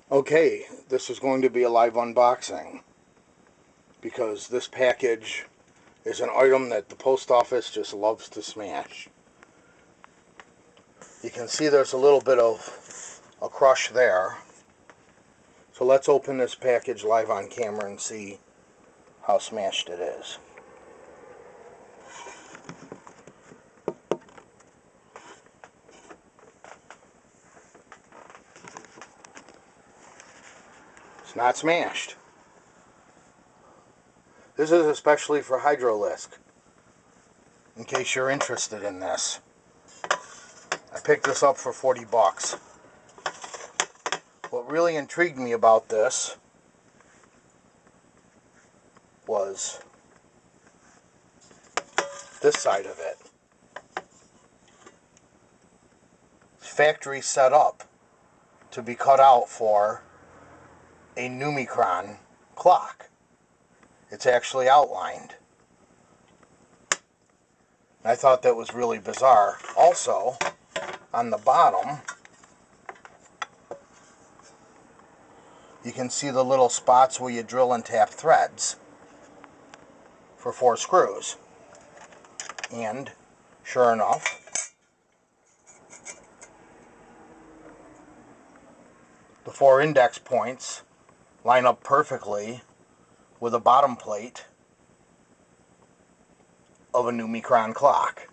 Okay, this is going to be a live unboxing because this package is an item that the post office just loves to smash. You can see there's a little bit of a crush there. So let's open this package live on camera and see how smashed it is. It's not smashed. This is especially for Hydrolisk, in case you're interested in this. I picked this up for 40 bucks. What really intrigued me about this was this side of it. It's factory set up to be cut out for a wagonchron clock. It's actually outlined. I thought that was really bizarre. Also, on the bottom, you can see the little spots where you drill and tap threads for 4 screws. And, sure enough, the 4 index points line up perfectly with a bottom plate of a wagonchron clock.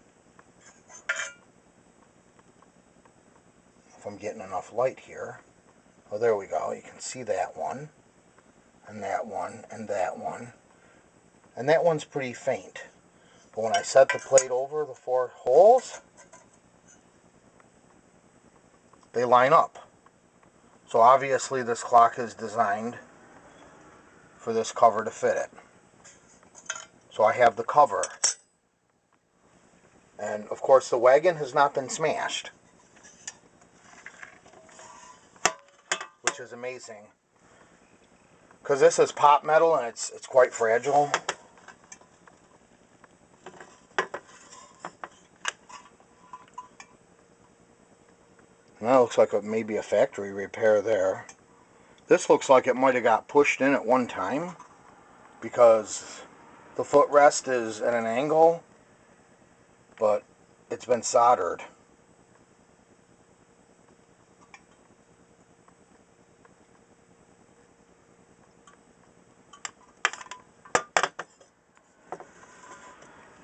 If I'm getting enough light here. Oh, there we go. You can see that one, and that one, and that one. And that one's pretty faint. But when I set the plate over the 4 holes, they line up. So obviously this clock is designed for this cover to fit it. So I have the cover. And of course the wagon has not been smashed, which is amazing. Because this is pop metal and it's quite fragile. And that looks like maybe a factory repair there. This looks like it might have got pushed in at one time because the footrest is at an angle, but it's been soldered.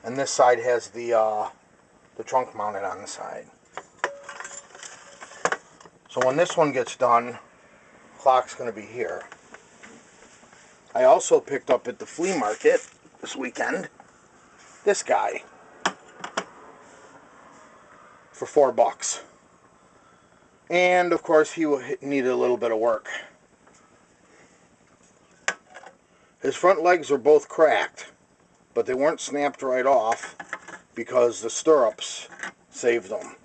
And this side has the trunk mounted on the side. So when this one gets done, clock's going to be here. I also picked up at the flea market this weekend this guy for 4 bucks. And of course he needed a little bit of work. His front legs are both cracked, but they weren't snapped right off because the stirrups saved them.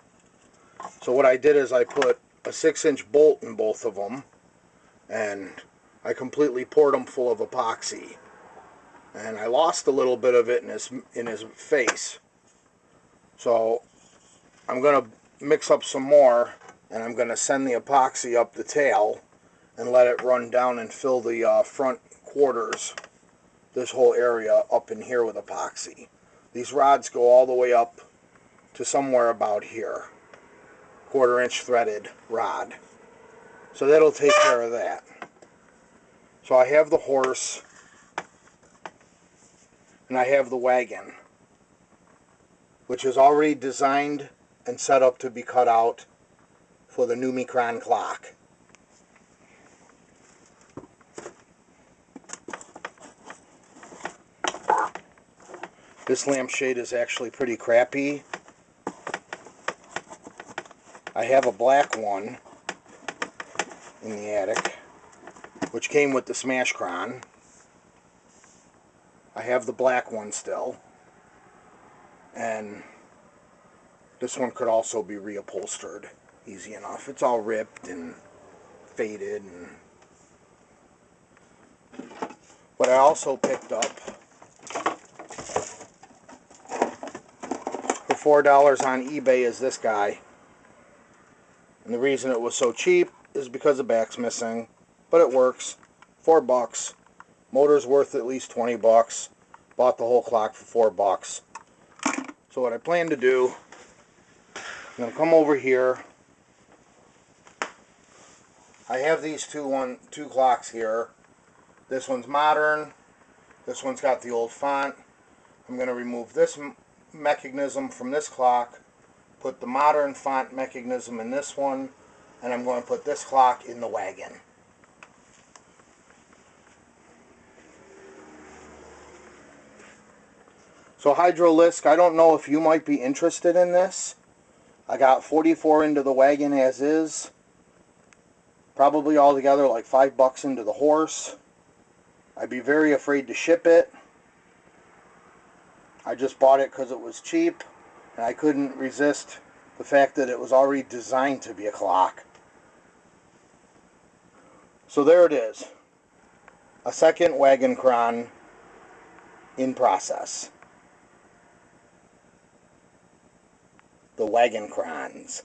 So what I did is I put a 6-inch bolt in both of them, and I completely poured them full of epoxy. And I lost a little bit of it in his face. So I'm going to mix up some more, and I'm going to send the epoxy up the tail and let it run down and fill the front quarters, this whole area up in here, with epoxy. These rods go all the way up to somewhere about here. 1/4-inch threaded rod. So that'll take care of that. So I have the horse and I have the wagon, which is already designed and set up to be cut out for the wagonchron clock. This lampshade is actually pretty crappy. I have a black one in the attic, which came with the Smashchron. I have the black one still, and this one could also be reupholstered easy enough. It's all ripped and faded. What I also picked up for $4 on eBay is this guy. And the reason it was so cheap is because the back's missing. but it works. $4. Motor's worth at least 20 bucks. Bought the whole clock for $4. So what I plan to do, I'm going to come over here. I have these two clocks here. This one's modern. This one's got the old font. I'm going to remove this mechanism from this clock, put the modern font mechanism in this one, and I'm going to put this clock in the wagon. So Hydrolisk, I don't know if you might be interested in this. I got 44 into the wagon as is. Probably altogether like $5 into the horse. I'd be very afraid to ship it. I just bought it because it was cheap, and I couldn't resist the fact that it was already designed to be a clock. So there it is. A second wagonchron in process. The wagonchrons.